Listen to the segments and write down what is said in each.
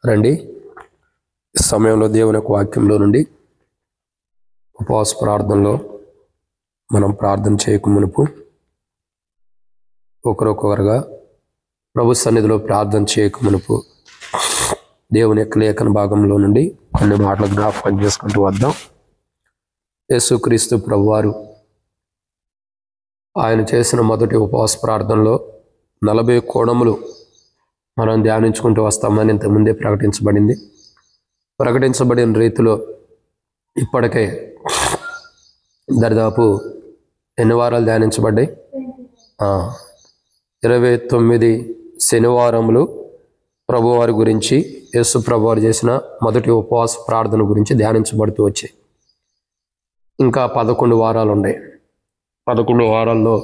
రండి, ఈ సమయంలో దేవుని యొక్క వాక్యంలో నుండి ఉపవాస ప్రార్థనలో మనం ప్రార్థన చేయక మునుపు ఒకరొకరుగా ప్రభు సన్నిధిలో ప్రార్థన చేయక మునుపు దేవుని యొక్క లేఖన భాగంలో నుండి కొన్ని మాటలు జ్ఞాపకం చేసుకుంటూ వద్దాం. యేసుక్రీస్తు ప్రభువారు ఆయన చేసిన మొదటి ఉపవాస ప్రార్థనలో 40 కోణములు మనం ధ్యానించుకుంటూ వస్తామని ఇంతకుముందే ప్రకటించబడిన రీతిలో ఇప్పటికే దరిదాపు ఎన్ని వారాలు ధ్యానించబడ్డాయి? 29 శనివారములు ప్రభువారి గురించి, యేసు ప్రభువారు చేసిన మొదటి ఉపవాస ప్రార్థన గురించి ధ్యానించబడుతూ వచ్చాయి. ఇంకా 11 వారాలు ఉన్నాయి. 11 వారాల్లో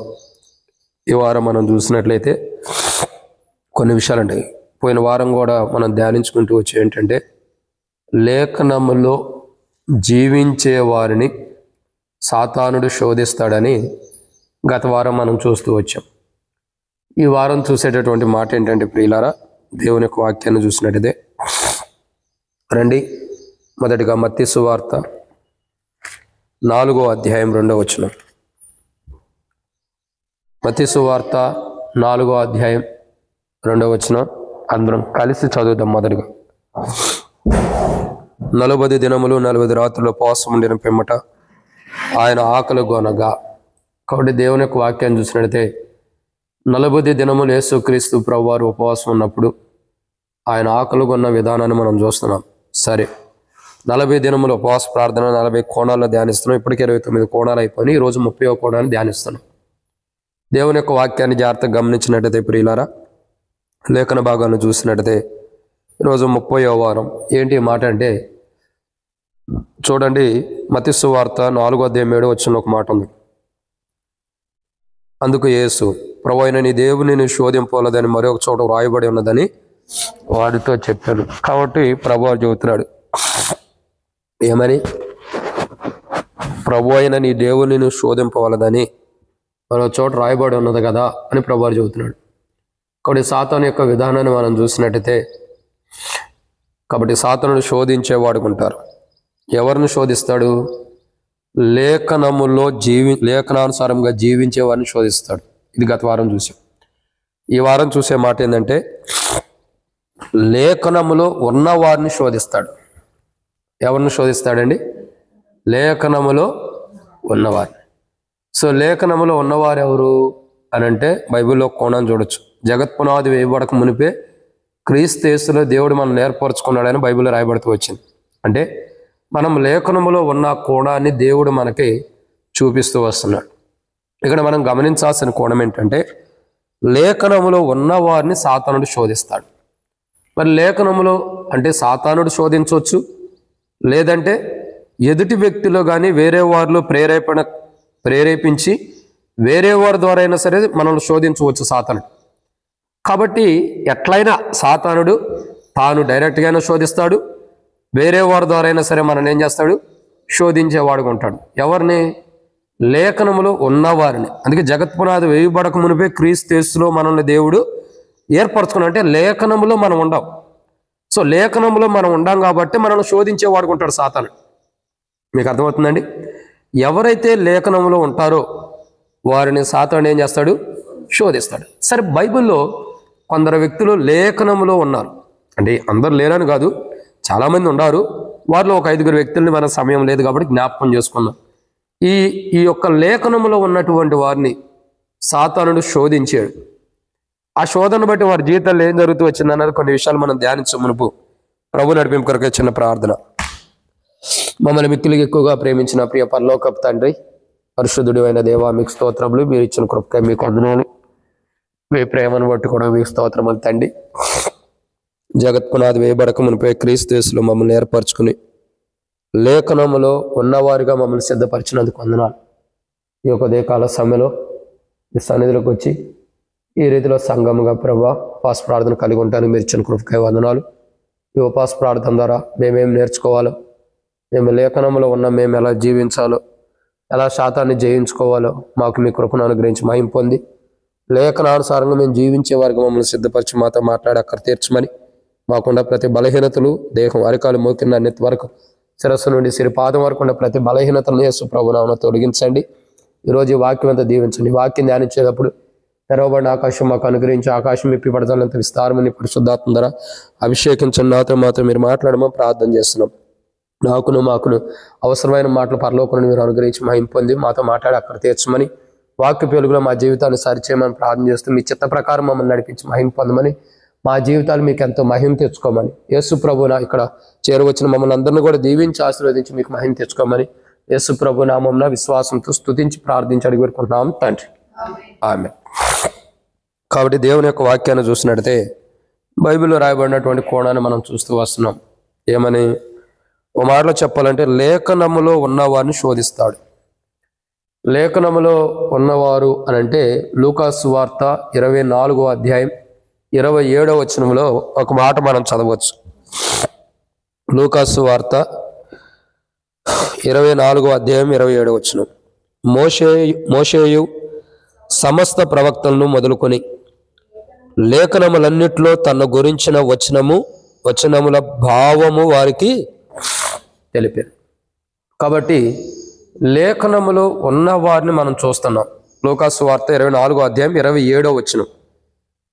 ఈ వారం మనం చూసినట్లయితే కొన్ని విషయాలు ఉంటాయి. పోయిన వారం కూడా మనం ధ్యానించుకుంటూ వచ్చి ఏంటంటే, లేఖనములో జీవించే వారిని సాతానుడు శోధిస్తాడని గత వారం మనం చూస్తూ వచ్చాం. ఈ వారం చూసేటటువంటి మాట ఏంటంటే, ప్రియులారా, దేవుని యొక్క వాక్యాన్ని చూసినట్టయితే రండి, మొదటిగా మత్తయి సువార్త 4వ అధ్యాయం 2వ వచనం. మత్తయి సువార్త 4వ అధ్యాయం 2వ వచనం అందరం కలిసి చదువుదాం. మొదటిగా 40 దినములు 40 రాత్రులు ఉపవాసం ఉండిన పిమ్మట ఆయన ఆకలి గొనగా. కాబట్టి దేవుని యొక్క వాక్యాన్ని చూసినట్లయితే 40 దినములు యేసుక్రీస్తు ప్రభువారు ఉపవాసం ఉన్నప్పుడు ఆయన ఆకలి గొన్న విధానాన్ని మనం చూస్తున్నాం. సరే, 40 దినములు ఉపవాస ప్రార్థన 40 కోణాల్లో ధ్యానిస్తున్నాం. ఇప్పటికే 29 కోణాలు అయిపోయి ఈరోజు 30వ కోణాన్ని ధ్యానిస్తున్నాం. దేవుని యొక్క వాక్యాన్ని జాగ్రత్తగా గమనించినట్టయితే ప్రియులారా, లేఖన భాగాన్ని చూసినట్టయితే ఈరోజు 30వ వారం. ఏంటి మాట అంటే, చూడండి, మత్తయి సువార్త 4వ అధ్యాయం 7వ వచనంలో ఒక మాట ఉంది. అందుకు యేసు, ప్రభువైన నీ దేవుని నీ శోధింపవలదని మరొక చోట వ్రాయబడి ఉన్నదని వాడితో చెప్పాను. కాబట్టి ప్రభువారు చెబుతున్నాడు ఏమని? ప్రభువైన నీ దేవుని నువ్వు శోధింపవలదని మరో చోట రాయబడి ఉన్నది కదా అని ప్రభువారు చెబుతున్నాడు. కాబట్టి సాతాను యొక్క విధానాన్ని మనం చూసినట్టయితే, కాబట్టి సాతానుడు శోధించేవాడుకుంటారు. ఎవరిని శోధిస్తాడు? లేఖనానుసారంగా జీవించే వారిని శోధిస్తాడు. ఇది గత వారం చూసాం. ఈ వారం చూసే మాట ఏంటంటే, లేఖనములో ఉన్నవారిని శోధిస్తాడు. ఎవరిని శోధిస్తాడండి? లేఖనములో ఉన్నవారిని. సో లేఖనములో ఉన్నవారు ఎవరు అని అంటే, బైబిల్లో కోణాన్ని చూడొచ్చు. జగత్పునాది వేయబడక మునిపే క్రీస్తు యేసులో దేవుడు మనం ఏర్పరచుకున్నాడని బైబిల్లో రాయబడుతూ వచ్చింది. అంటే మనం లేఖనములో ఉన్న కోణాన్ని దేవుడు మనకి చూపిస్తూ వస్తున్నాడు. ఇక్కడ మనం గమనించాల్సిన కోణం ఏంటంటే, లేఖనములో ఉన్నవారిని సాతానుడు శోధిస్తాడు. మరి లేఖనములో అంటే సాతానుడు శోధించవచ్చు, లేదంటే ఎదుటి వ్యక్తిలో కానీ వేరే వారిలో ప్రేరేపించి వేరే వారి ద్వారా అయినా సరే మనల్ని శోధించవచ్చు సాతానుడు. కాబట్టి ఎట్లయినా సాతానుడు తాను డైరెక్ట్గా అయినా శోధిస్తాడు, వేరే వారి ద్వారా అయినా సరే మనల్ని ఏం చేస్తాడు? శోధించేవాడుగా ఉంటాడు. ఎవరిని? లేఖనములో ఉన్నవారిని. అందుకే జగత్పునాది వేయబడక మునిపే క్రీస్తు యేసులో మనల్ని దేవుడు ఏర్పరచుకున్నాడు. అంటే లేఖనములో మనం ఉండం. సో లేఖనములో మనం ఉండం కాబట్టి మనల్ని శోధించేవాడుగా ఉంటాడు సాతానుడు. మీకు అర్థమవుతుందండి? ఎవరైతే లేఖనములో ఉంటారో వారిని సాతానుడు ఏం చేస్తాడు? శోధిస్తాడు. సరే, బైబిల్లో కొందరు వ్యక్తులు లేఖనములో ఉన్నారు. అంటే అందరు లేరని కాదు, చాలామంది ఉన్నారు. వారిలో ఒక 5 వ్యక్తుల్ని మన సమయం లేదు కాబట్టి జ్ఞాపకం చేసుకున్నాం. ఈ యొక్క లేఖనములో ఉన్నటువంటి వారిని సాతానుడు శోధించాడు. ఆ శోధన బట్టి వారి జీవితాల్లో ఏం జరుగుతూ వచ్చిందన్నది కొన్ని విషయాలు మనం ధ్యానించే మునుపు ప్రభు నడిపింపు కొరకే చిన్న ప్రార్థన. మమ్మల్ని మిక్కిలిగా ఎక్కువగా ప్రేమించిన ప్రియ పరలోకపు తండ్రి, పరిశుద్ధుడు అయిన దేవా, మీకు స్తోత్రములు. మీరు ఇచ్చిన కృపకై మీకు వందనాలు. మీ ప్రేమను బట్టి కూడా మీకు స్తోత్రములు తండ్రి. జగత్పునాది వేయబడక మునిపే క్రీస్తు యేసులో మమ్మల్ని ఏర్పరచుకుని లేఖనములో ఉన్నవారిగా మమ్మల్ని సిద్ధపరిచినందుకు వందనాలు. ఈ యొక్క ఉదయకాల సమయంలో ఈ సన్నిధిలోకి వచ్చి ఈ రీతిలో సంఘముగా ప్రభా ఉపవాస ప్రార్థన కలిగి ఉంటాను. మీరు ఇచ్చిన కృపకై వందనాలు. ఈ ఉపవాస ప్రార్థన ద్వారా మేమేం నేర్చుకోవాలో, మేము లేఖనంలో ఉన్న మేము ఎలా జీవించాలో, ఎలా శాతాన్ని జయించుకోవాలో మాకు మీ కృపను అనుగ్రహించి మహిమ పొంది లేఖనానుసారంగా మేము జీవించే వారికి మమ్మల్ని సిద్ధపరిచి మాతో మాట్లాడి అక్కడ తీర్చమని మాకున్న ప్రతి బలహీనతలు, దేహం అరికాలు మోకిన నెత్తి వరకు శిరస్సు నుండి సిరిపాదం వరకు ఉన్న ప్రతి బలహీనతలను యేసు ప్రభునామమున తొలగించండి. ఈరోజు ఈ వాక్యం అంతా దీవించండి. వాక్యం ధ్యానించేటప్పుడు తెరవబడిన ఆకాశం మాకు అనుగ్రహించి, ఆకాశం ఇప్పి పడతానంత విస్తారమని పరిశుద్ధాత్మ ద్వారా అభిషేకించండి. నాతో మాత్రం మీరు మాట్లాడమని ప్రార్థన చేస్తున్నాం. మాకును అవసరమైన మాటలు పరలోకను మీరు అనుగ్రహించి మహిమ పొంది మాతో మాట్లాడి అక్కడ తీర్చమని, వాక్య వెలుగులో మా జీవితాన్ని సరిచేయమని ప్రార్థన చేస్తూ మీ చిత్త ప్రకారం మమ్మల్ని నడిపించి మహిమ పొందమని, మా జీవితాలు మీకు ఎంతో మహిమ తెచ్చుకోమని, యేసు ప్రభువున ఇక్కడ చేరువచ్చిన మమ్మల్ని అందరినీ కూడా దీవించి ఆశీర్వదించి మీకు మహిమ తెచ్చుకోమని యేసు ప్రభు నామమున విశ్వాసంతో స్తుతించి ప్రార్థించి అడిగి పెట్టుకుంటున్నాం తండ్రి. ఆమేన్. కాబట్టి దేవుని యొక్క వాక్యాన్ని చూసినట్టయితే బైబిల్లో రాయబడినటువంటి కోణాన్ని మనం చూస్తూ వస్తున్నాం. ఏమని ఓ మాటలో చెప్పాలంటే, లేఖనములో ఉన్నవారిని శోధిస్తాడు. లేఖనములో ఉన్నవారు అని అంటే లూకాసు సువార్త 24వ అధ్యాయం 27వ వచనంలో ఒక మాట మనం చదవచ్చు. లూకాసు సువార్త 24వ అధ్యాయం 27వ వచనం. మోషేయు సమస్త ప్రవక్తలను మొదలుకొని లేఖనములన్నిట్లో తన గురించిన వచనముల భావము వారికి తెలిపారు. కాబట్టి లేఖనములో ఉన్న వారిని మనం చూస్తున్నాం. లూకాసు వార్త 24వ అధ్యాయం 27వ వచనం.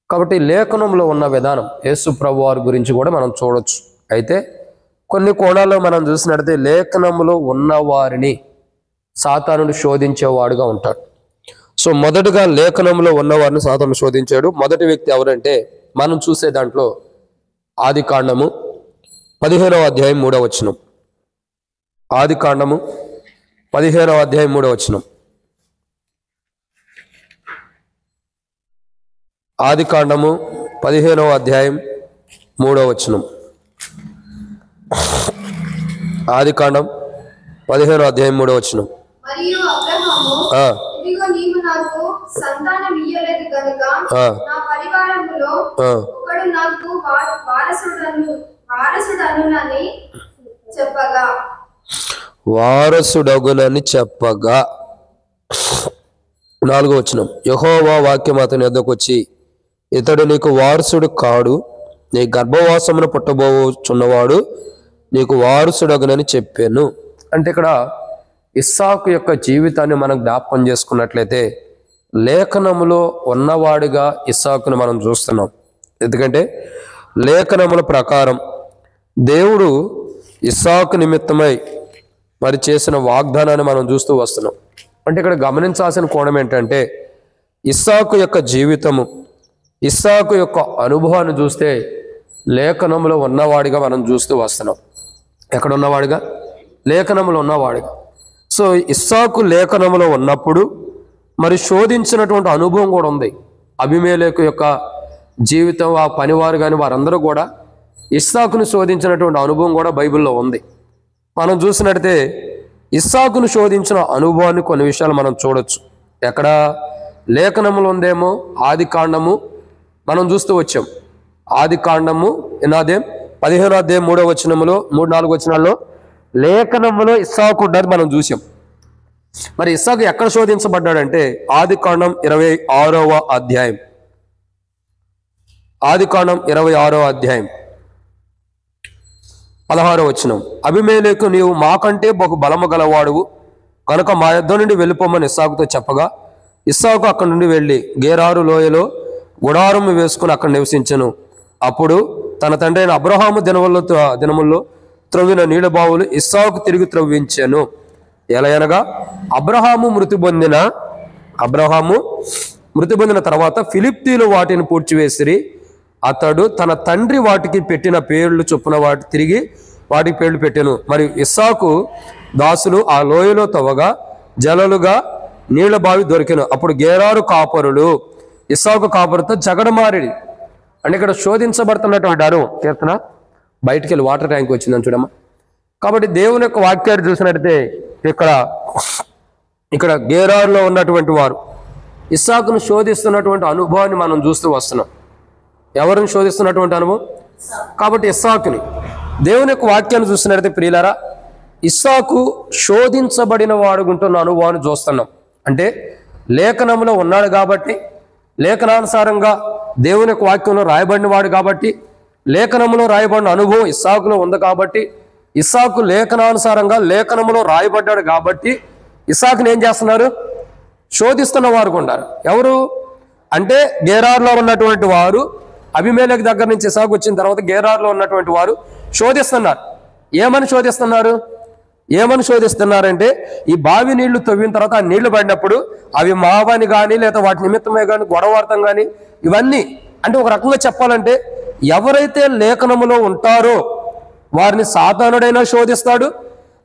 కాబట్టి లేఖనంలో ఉన్న విధానం యేసు ప్రభు వారి గురించి కూడా మనం చూడొచ్చు. అయితే కొన్ని కోణాల్లో మనం చూసినట్లయితే లేఖనములో ఉన్న వారిని సాతానుడు శోధించేవాడుగా ఉంటాడు. సో మొదటగా లేఖనంలో ఉన్నవారిని సాతాను శోధించాడు. మొదటి వ్యక్తి ఎవరంటే మనం చూసే దాంట్లో ఆదికాండము 15వ అధ్యాయం 3వ వచనం. ఆదికాండము 15వ అధ్యాయం 3వ వచనం. ఆదికాండము 15వ అధ్యాయం 3వ వచనం. ఆదికాండం 15వ అధ్యాయం 3వ వచనం. మరియు అబ్రహాము, ఇదిగో నీవు నాకు సంతానం ఇయ్యలేదు గనుక నా పరివారములో ఒకడు నాకు వారసుడగునని చెప్పగా 4వ వచనం. యెహోవా వాక్యం అతని యొద్దకు వచ్చి, ఇతడు నీకు వారసుడు కాడు, నీ గర్భవాసమును పుట్టబోచున్నవాడు నీకు వారసుడగునని చెప్పాను. అంటే ఇక్కడ ఇస్సాకు యొక్క జీవితాన్ని మనం జ్ఞాపకం చేసుకున్నట్లయితే లేఖనములో ఉన్నవాడిగా ఇస్సాకును మనం చూస్తున్నాం. ఎందుకంటే లేఖనముల ప్రకారం దేవుడు ఇస్సాకు నిమిత్తమై మరి చేసిన వాగ్దానాన్ని మనం చూస్తూ వస్తున్నాం. అంటే ఇక్కడ గమనించాల్సిన కోణం ఏంటంటే ఇస్సాకు యొక్క జీవితము, ఇస్సాకు యొక్క అనుభవాన్ని చూస్తే లేఖనములో ఉన్నవాడిగా మనం చూస్తూ వస్తున్నాం. ఎక్కడ ఉన్నవాడిగా? లేఖనములో ఉన్నవాడిగా. సో ఇస్సాకు లేఖనములో ఉన్నప్పుడు మరి శోధించినటువంటి అనుభవం కూడా ఉంది. అబీమెలెకు యొక్క జీవితం, ఆ పనివారు కానీ వారందరూ కూడా ఇస్సాకును శోధించినటువంటి అనుభవం కూడా బైబిల్లో ఉంది. మనం చూసినట్లయితే ఇస్సాకును శోధించిన అనుభవాన్ని కొన్ని విషయాలు మనం చూడొచ్చు. ఎక్కడ లేఖనములు ఉందేమో ఆదికాండము మనం చూస్తూ వచ్చాం. ఆదికాండము 15వ అధ్యాయం 3వ వచనములో 3-4 వచనాల్లో లేఖనములో ఇస్సాకు ఉన్నది మనం చూసాం. మరి ఇస్సాకు ఎక్కడ శోధించబడ్డాడంటే ఆదికాండం 26వ అధ్యాయం. ఆదికాండం 26వ అధ్యాయం 16వ వచనం. అబీమెలెకు, నీవు మాకంటే బహు బలము గలవాడువు కనుక మా యొద్ద నుండి వెళ్ళిపోమని ఇస్సాకుతో చెప్పగా, ఇస్సాకు అక్కడి నుండి వెళ్ళి గేరారు లోయలో గుడారం వేసుకుని అక్కడ నివసించెను. అప్పుడు తన తండ్రి అయిన అబ్రహాము దినముల్లో త్రవ్విన నీళ్ళ బావులు ఇస్సాకు తిరిగి త్రవ్వించెను. ఎలయనగా అబ్రహాము మృతి పొందిన తర్వాత ఫిలిప్తీలు వాటిని పూడ్చివేసిరి. అతడు తన తండ్రి వాటికి పెట్టిన పేర్లు చొప్పున తిరిగి వాటికి పేర్లు పెట్టెను. మరియు ఇస్సాకు దాసులు ఆ లోయలో తవ్వగా జలలుగా నీళ్ల బావి దొరికెను. అప్పుడు గేరారు కాపరులు ఇస్సాకు కాపరుతో జగడమారిడి. అంటే ఇక్కడ శోధించబడుతున్నటువంటి కీర్తన బయటికి వెళ్ళి వాటర్ ట్యాంక్ వచ్చిందని చూడమ్మా. కాబట్టి దేవుని యొక్క వాక్యాన్ని చూసినట్టయితే ఇక్కడ గేరారులో ఉన్నటువంటి వారు ఇస్సాకును శోధిస్తున్నటువంటి అనుభవాన్ని మనం చూస్తూ వస్తున్నాం. ఎవరిని శోధిస్తున్నటువంటి అనుభవం? కాబట్టి ఇస్సాకుని దేవుని యొక్క వాక్యాన్ని చూస్తున్నట్టయితే ప్రియులారా, ఇస్సాకు శోధించబడిన వాడుకుంటున్న అనుభవాన్ని చూస్తున్నాం. అంటే లేఖనంలో ఉన్నాడు కాబట్టి, లేఖనానుసారంగా దేవుని యొక్క వాక్యంలో రాయబడిన వాడు కాబట్టి, లేఖనములో రాయబడిన అనుభవం ఇస్సాకులో ఉంది కాబట్టి, ఇస్సాకు లేఖనానుసారంగా లేఖనములో రాయబడ్డాడు కాబట్టి ఇస్సాకుని ఏం చేస్తున్నారు? శోధిస్తున్న వారు ఉన్నారు. ఎవరు అంటే గేరార్లో ఉన్నటువంటి వారు, అబీమెలెకు దగ్గర నుంచి ఇస్సాకు వచ్చిన తర్వాత గేరార్లో ఉన్నటువంటి వారు శోధిస్తున్నారు. ఏమని శోధిస్తున్నారంటే, ఈ బావి నీళ్లు తవ్విన తర్వాత ఆ నీళ్లు పడినప్పుడు అవి మావని కానీ లేదా వాటి నిమిత్తమే కానీ గొడవార్థం కానీ ఇవన్నీ అంటే ఒక రకంగా చెప్పాలంటే ఎవరైతే లేఖనములో ఉంటారో వారిని సాతానుడైనా శోధిస్తాడు,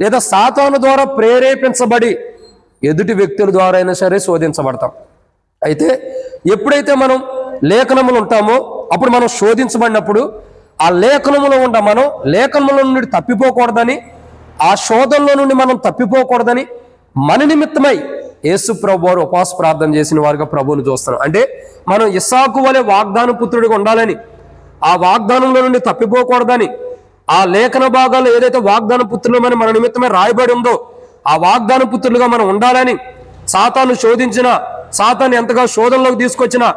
లేదా సాతాను ద్వారా ప్రేరేపించబడి ఎదుటి వ్యక్తుల ద్వారా అయినా సరే శోధించబడతాం. అయితే ఎప్పుడైతే మనం లేఖనములు ఉంటామో అప్పుడు మనం శోధించబడినప్పుడు ఆ లేఖనములో ఉండ మనం లేఖనముల నుండి తప్పిపోకూడదని, ఆ శోధనలో నుండి మనం తప్పిపోకూడదని మన నిమిత్తమై యేసు ప్రభు వారు ఉపవాస ప్రార్థన చేసిన వారుగా ప్రభువుని చూస్తున్నాం. అంటే మనం ఇస్సాకు వలె వాగ్దాన పుత్రుడిగా ఉండాలని, ఆ వాగ్దానంలో నుండి తప్పిపోకూడదని, ఆ లేఖన భాగాల్లో ఏదైతే వాగ్దాన పుత్రులమని మన నిమిత్తమే రాయబడి ఉందో ఆ వాగ్దాన పుత్రులుగా మనం ఉండాలని, సాతాను శోధించిన, సాతాను ఎంతగా శోధనలోకి తీసుకొచ్చినా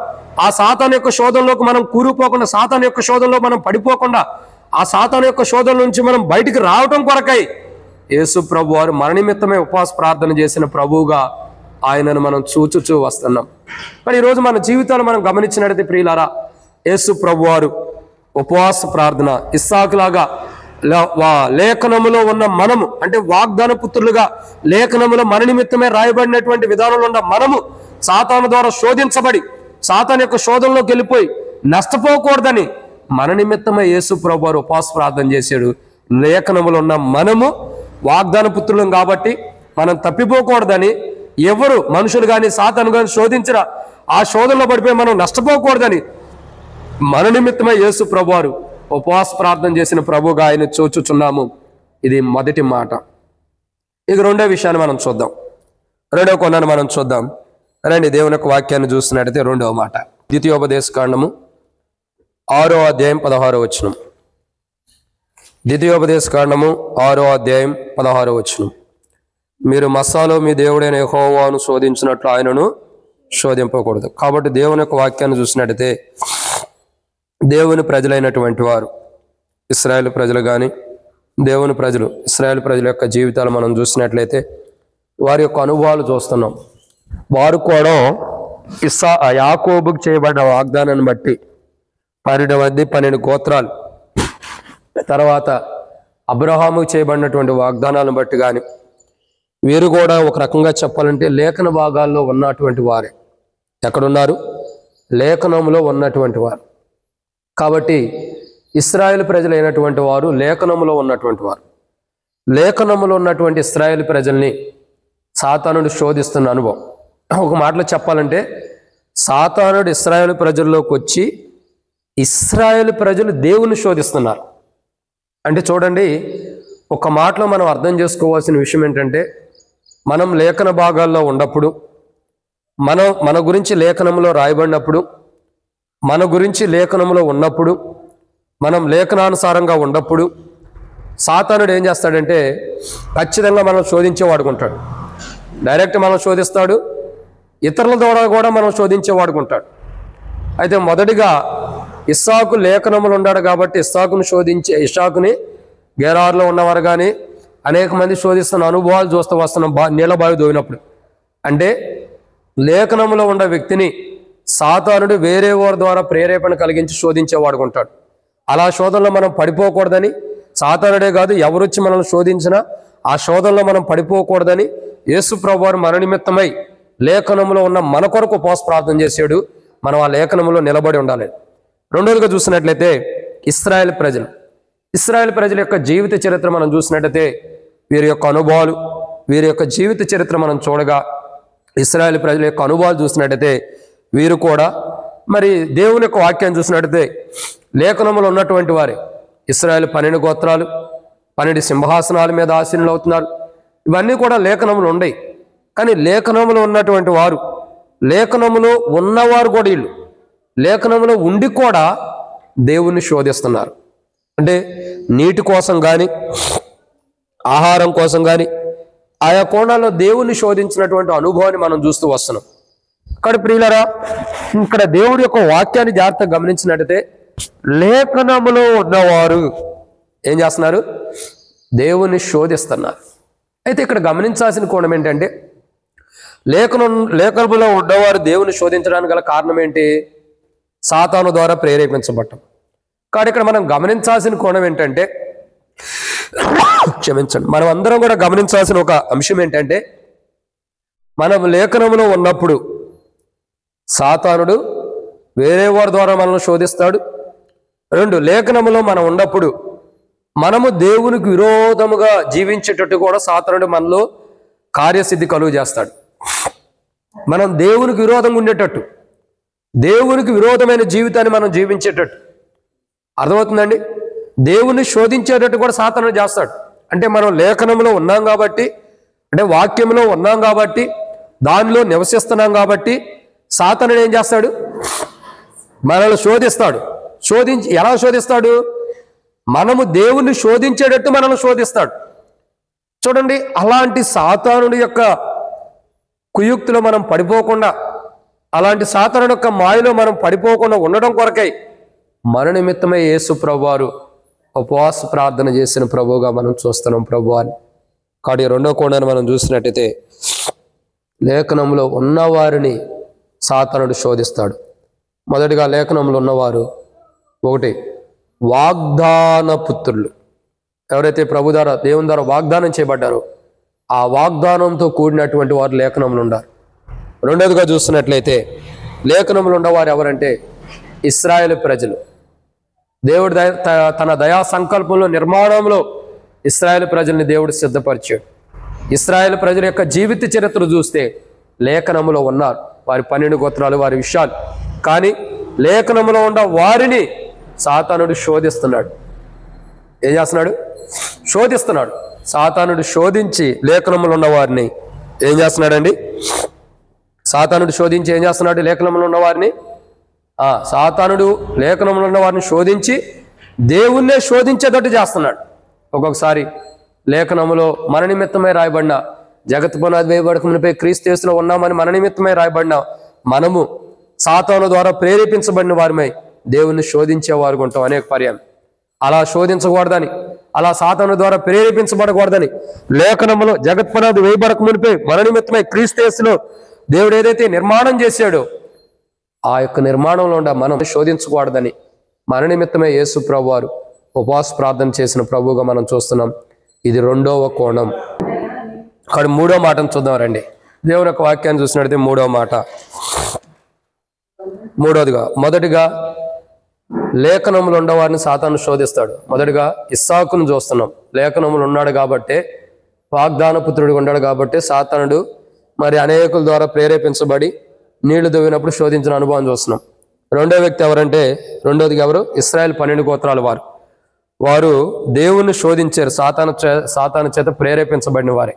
ఆ సాతాను యొక్క శోధనలోకి మనం కూరుకుపోకుండా, సాతాను యొక్క శోధనలో మనం పడిపోకుండా, ఆ సాతాను యొక్క శోధన నుంచి మనం బయటికి రావటం కొరకై యేసు ప్రభు వారు మన నిమిత్తమే ఉపవాస ప్రార్థన చేసిన ప్రభువుగా ఆయనను మనం చూచుచూ వస్తున్నాం. కానీ ఈరోజు మన జీవితాలు మనం గమనించినట్లయితే ప్రియులారా, యేసు ప్రభు వారు ఉపవాస ప్రార్థన ఇస్సాకులాగా లేఖనములో ఉన్న మనము అంటే వాగ్దాన పుత్రులుగా లేఖనములో మన నిమిత్తమే రాయబడినటువంటి విధానంలో ఉన్న మనము సాతాను ద్వారా శోధించబడి సాతాను యొక్క శోధనలోకి వెళ్ళిపోయి నష్టపోకూడదని మన నిమిత్తమే యేసు ప్రభు వారు ఉపవాస ప్రార్థన చేశాడు. లేఖనములో ఉన్న మనము వాగ్దాన పుత్రులం కాబట్టి మనం తప్పిపోకూడదని, ఎవరు మనుషులు కానీ సాతాను కానీ శోధించిన ఆ శోధనలో పడిపోయి మనం నష్టపోకూడదని మన నిమిత్తమే యేసు ప్రభు వారు ఉపవాస ప్రార్థన చేసిన ప్రభుగా ఆయన చూచుచున్నాము. ఇది మొదటి మాట. ఇక రెండో విషయాన్ని మనం చూద్దాం, రెండో కొన్నాను మనం చూద్దాం. రండి దేవుని యొక్క వాక్యాన్ని చూస్తున్నట్టయితే రెండవ మాట ద్వితీయోపదేశ కాండము 6వ అధ్యాయం 16వ వచనం. ద్వితీయోపదేశ కాండము 6వ అధ్యాయం 16వ వచనం. మీరు మస్సాలో మీ దేవుడైన యెహోవాను శోధించినట్లు ఆయనను శోధింపకూడదు. కాబట్టి దేవుని యొక్క వాక్యాన్ని చూసినట్టయితే దేవుని ప్రజలైనటువంటి వారు ఇశ్రాయేలు ప్రజలు కానీ దేవుని ప్రజలు ఇశ్రాయేలు ప్రజల యొక్క జీవితాలు మనం చూసినట్లయితే వారి యొక్క అనుభవాలు చూస్తున్నాం. వారు కూడా యాకోబుకు చేయబడిన వాగ్దానాన్ని బట్టి 12 గోత్రాలు, తర్వాత అబ్రహాముకు చేయబడినటువంటి వాగ్దానాలను బట్టి కానీ వీరు కూడా ఒక రకంగా చెప్పాలంటే లేఖన భాగాల్లో ఉన్నటువంటి వారే. ఎక్కడున్నారు? లేఖనంలో ఉన్నటువంటి వారు. కాబట్టి ఇశ్రాయేలు ప్రజలైనటువంటి వారు లేఖనములో ఉన్నటువంటి వారు. లేఖనములో ఉన్నటువంటి ఇశ్రాయేలు ప్రజల్ని సాతానుడు శోధిస్తున్న అనుభవం. ఒక మాటలో చెప్పాలంటే సాతానుడు ఇశ్రాయేలు ప్రజల్లోకి వచ్చి ఇశ్రాయేలు ప్రజలు దేవుని శోధిస్తున్నారు. అంటే చూడండి, ఒక మాటలో మనం అర్థం చేసుకోవాల్సిన విషయం ఏంటంటే, మనం లేఖన భాగాల్లో ఉన్నప్పుడు, మన గురించి లేఖనంలో రాయబడినప్పుడు, మన గురించి లేఖనంలో ఉన్నప్పుడు, మనం లేఖనానుసారంగా ఉన్నప్పుడు సాతానుడు ఏం చేస్తాడంటే ఖచ్చితంగా మనం శోధించేవాడుకుంటాడు. డైరెక్ట్ మనం శోధిస్తాడు, ఇతరుల ద్వారా కూడా మనం శోధించేవాడుకుంటాడు. అయితే మొదటిగా ఇస్సాకు లేఖనములు ఉన్నాడు కాబట్టి ఇస్సాకుని గెరార్లో ఉన్నవారు కానీ అనేక మంది శోధిస్తున్న అనుభవాలు చూస్తూ వస్తున్నాం. నీళ్ళ బావి దోవినప్పుడు అంటే లేఖనములో ఉన్న వ్యక్తిని సాతానుడు వేరే వారి ద్వారా ప్రేరేపణ కలిగించి శోధించేవాడుకుంటాడు. అలా శోధనలో మనం పడిపోకూడదని, సాతానుడే కాదు ఎవరొచ్చి మనల్ని శోధించినా ఆ శోధనలో మనం పడిపోకూడదని యేసు ప్రభువారు మన నిమిత్తమై లేఖనములో ఉన్న మన కొరకు ఉపవాస ప్రార్థన చేశాడు. మనం ఆ లేఖనములో నిలబడి ఉండాలి. రెండోదిగా చూసినట్లయితే ఇశ్రాయేలు ప్రజల యొక్క జీవిత చరిత్ర మనం చూసినట్లయితే వీరి యొక్క అనుభవాలు, వీరి యొక్క జీవిత చరిత్ర మనం చూడగా ఇశ్రాయేలు ప్రజల యొక్క అనుభవాలు చూసినట్టయితే వీరు కూడా మరి దేవుని యొక్క వాక్యాన్ని చూసినట్టయితే లేఖనములో ఉన్నటువంటి వారే. ఇశ్రాయేలు 12 గోత్రాలు, 12 సింహాసనాల మీద ఆసీనులు అవుతున్నారు. ఇవన్నీ కూడా లేఖనములు ఉన్నాయి. కానీ లేఖనములో ఉన్నటువంటి వారు, లేఖనములో ఉన్నవారు కూడా వీళ్ళు లేఖనములో ఉండి కూడా దేవుణ్ణి శోధిస్తున్నారు. అంటే నీటి కోసం కానీ ఆహారం కోసం కానీ ఆయా కోణాల్లో దేవుణ్ణి శోధించినటువంటి అనుభవాన్ని మనం చూస్తూ వస్తున్నాం. ఇక్కడ ప్రియులరా, ఇక్కడ దేవుడి యొక్క వాక్యాన్ని జాగ్రత్తగా గమనించినట్టయితే లేఖనములో ఉన్నవారు ఏం చేస్తున్నారు? దేవుని శోధిస్తున్నారు. అయితే ఇక్కడ గమనించాల్సిన కోణం ఏంటంటే, లేఖనములో ఉన్నవారు దేవుని శోధించడానికి గల కారణం ఏంటి? సాతాను ద్వారా ప్రేరేపించబడటం. కానీ ఇక్కడ మనం గమనించాల్సిన కోణం ఏంటంటే, క్షమించండి, మనం అందరం కూడా గమనించాల్సిన ఒక అంశం ఏంటంటే, మనం లేఖనములో ఉన్నప్పుడు సాతానుడు వేరే వారి ద్వారా మనల్ని శోధిస్తాడు. 2, లేఖనములో మనం ఉన్నప్పుడు మనము దేవునికి విరోధముగా జీవించేటట్టు కూడా సాతానుడు మనలో కార్యసిద్ధి కలుగు చేస్తాడు. మనం దేవునికి విరోధంగా ఉండేటట్టు, దేవునికి విరోధమైన జీవితాన్ని మనం జీవించేటట్టు, అర్థమవుతుందండి? దేవుని శోధించేటట్టు కూడా సాతానుడు చేస్తాడు. అంటే మనం లేఖనంలో ఉన్నాం కాబట్టి, అంటే వాక్యంలో ఉన్నాం కాబట్టి, దానిలో నివసిస్తున్నాం కాబట్టి సాతానుడు ఏం చేస్తాడు? మనల్ని శోధిస్తాడు. ఎలా శోధిస్తాడు? మనము దేవుణ్ణి శోధించేటట్టు మనల్ని శోధిస్తాడు. చూడండి, అలాంటి సాతానుడి యొక్క కుయుక్తిలో మనం పడిపోకుండా, అలాంటి సాతానుడి యొక్క మాయలో మనం పడిపోకుండా ఉండడం కొరకై మన నిమిత్తమే యేసు ప్రభువారు ఉపవాస ప్రార్థన చేసిన ప్రభువుగా మనం చూస్తున్నాం ప్రభువాన్ని. కాబట్టి 2వ కోణాన్ని మనం చూసినట్టయితే, లేఖనంలో ఉన్నవారిని సాతానుడు శోధిస్తాడు. మొదటిగా లేఖనంలో ఉన్నవారు 1 వాగ్దాన పుత్రులు. ఎవరైతే ప్రభు ద్వారా, దేవుని ద్వారా వాగ్దానం చేయబడ్డారో ఆ వాగ్దానంతో కూడినటువంటి వారు లేఖనంలో ఉన్నారు. 2వదిగా చూస్తున్నట్లయితే, లేఖనంలో ఉన్నవారు ఎవరంటే ఇశ్రాయేలు ప్రజలు. దేవుడు తన దయా సంకల్పంలో, నిర్మాణంలో ఇశ్రాయేలు ప్రజల్ని దేవుడు సిద్ధపరిచాడు. ఇశ్రాయేలు ప్రజల యొక్క జీవిత చరిత్ర చూస్తే లేఖనములో ఉన్నారు, వారి 12 గోత్రాలు, వారి విషయాలు. కానీ లేఖనములో ఉన్న వారిని సాతానుడు శోధిస్తున్నాడు. ఏం చేస్తున్నాడు? శోధిస్తున్నాడు. సాతానుడు శోధించి లేఖనములో ఉన్న వారిని ఏం చేస్తున్నాడండి? సాతానుడు శోధించి ఏం చేస్తున్నాడు? లేఖనములో ఉన్న వారిని సాతానుడు లేఖనంలో ఉన్న వారిని శోధించి దేవుణ్ణే శోధించేటట్టు చేస్తున్నాడు. ఒక్కొక్కసారి లేఖనములో మన నిమిత్తమై రాయబడిన, జగత్ పునాది వేయబడక మునిపై క్రీస్తు యేసులో ఉన్నామని మన నిమిత్తమై రాయబడిన మనము సాతాను ద్వారా ప్రేరేపించబడిన వారిమై దేవుణ్ణి శోధించేవారు ఉంటాం అనేక పర్యాయం. అలా శోధించకూడదని, అలా సాతాను ద్వారా ప్రేరేపించబడకూడదని లేఖనములో జగత్ పునాది వేయబడక మునిపై మన నిమిత్తమై క్రీస్తు యేసులో దేవుడు ఏదైతే నిర్మాణం చేశాడో ఆ యొక్క నిర్మాణంలో ఉండ మనం శోధించకూడదని మన నిమిత్తమే యేసు ప్రభువారు ఉపవాస ప్రార్థన చేసిన ప్రభువుగా మనం చూస్తున్నాం. ఇది 2వ కోణం. అక్కడ 3వ మాటను చూద్దాం రండి. దేవుని యొక్క వాక్యాన్ని చూసినట్లయితే 3వ మాట, 3వదిగా మొదటిగా లేఖనములు ఉండవారిని సాతాను శోధిస్తాడు. మొదటిగా ఇస్సాకును చూస్తున్నాం. లేఖనములు ఉన్నాడు కాబట్టి, వాగ్దాన పుత్రుడిగా ఉన్నాడు కాబట్టి సాతానుడు మరి అనేకుల ద్వారా ప్రేరేపించబడి నీళ్లు దువ్వినప్పుడు శోధించిన అనుభవం చూస్తున్నాం. 2వ వ్యక్తి ఎవరంటే, 2వదిగా ఎవరు? ఇశ్రాయేల్ 12 గోత్రాల వారు దేవుణ్ణి శోధించారు, సాతాను చేత ప్రేరేపించబడిన వారే.